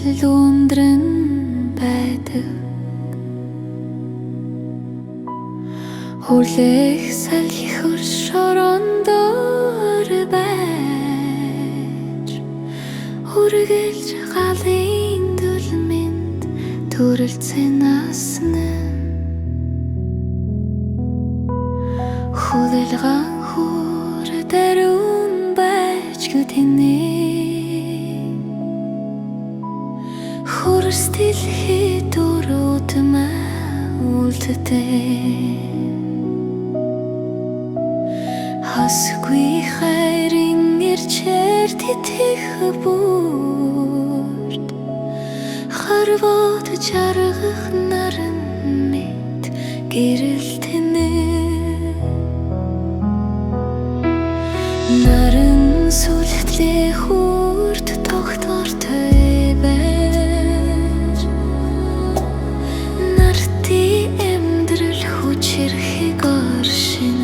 өндрөн байдаг хүлээх салхихөр шорондоор байж үргэлж галын дүлмэнд төрөлцөн асна хүлэлгэн хүр даруун байж гүтэнэ хүрстэлхий дөрүүдмэ үлддэг Хасгүй хайрын ирчээр титэх бүрд харваад жаргах наран мэд гэрэлтэнэ наран сүлтлээ хүрд тогтвортой байж нартий эмдрэл хүчирхийг оршин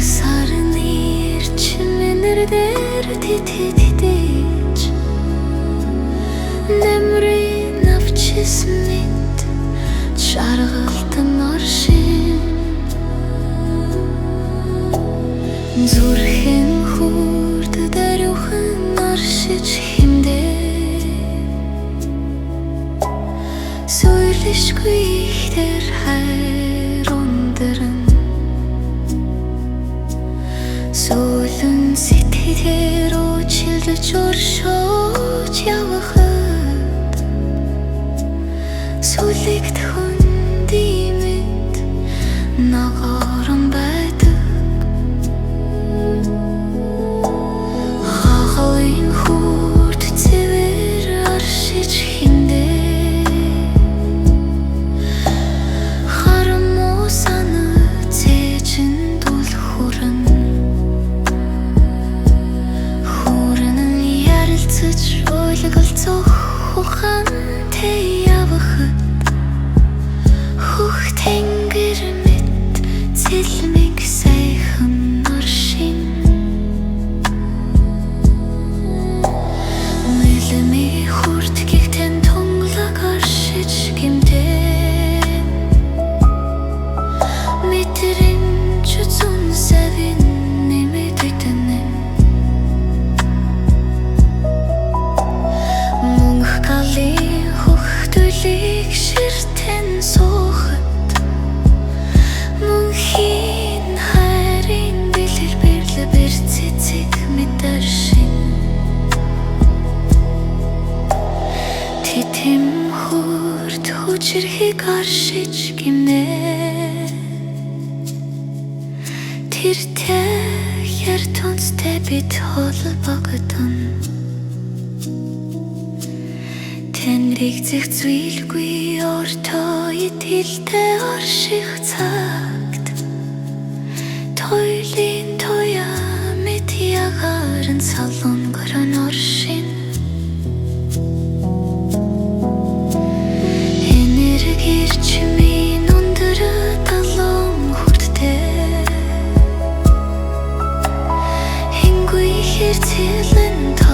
Сарны ирчмэнэр дээр титэж нэмрийн авчис мэд чаргалтан оршин зүрхэн хүрд даруйхан оршиж хэмдээ сөйлөшгүй ихтер хайр ундран Сүүлэн сэтгэлээр үчилж өршөөж явахад сүлэгт хүндиймэд ногоорон байдаг хахалын хүрд цэвэр аршиж хэмдээ харамуу санаа цээжин дул хүрэн ойлголцох ухаантай явахад хөх тэнгэр мэд цэлмэг сайхан оршин мэлми хүрд гихтэн тунглаг оршиж гэмтэн мэтрэнч зүүн савин нэмэд үтэнэн Галын хөхтөлийг ширтэн суухад мөнхийн хайрын бэлэр бэр цэцэг мэдэршин Тэтэм хүрд хүчирхийг оршиж гимнэ тэртэй яртунцтэй бид холбогдсон Тэнрийг зэгцвэлгүй ортой итгэлтэй орших цагт Тойлын тоя мэд ягарын салунгорон оршин Энерги ирчмийн өндөр талон хүрдтэй Хингүй хэрцэлэн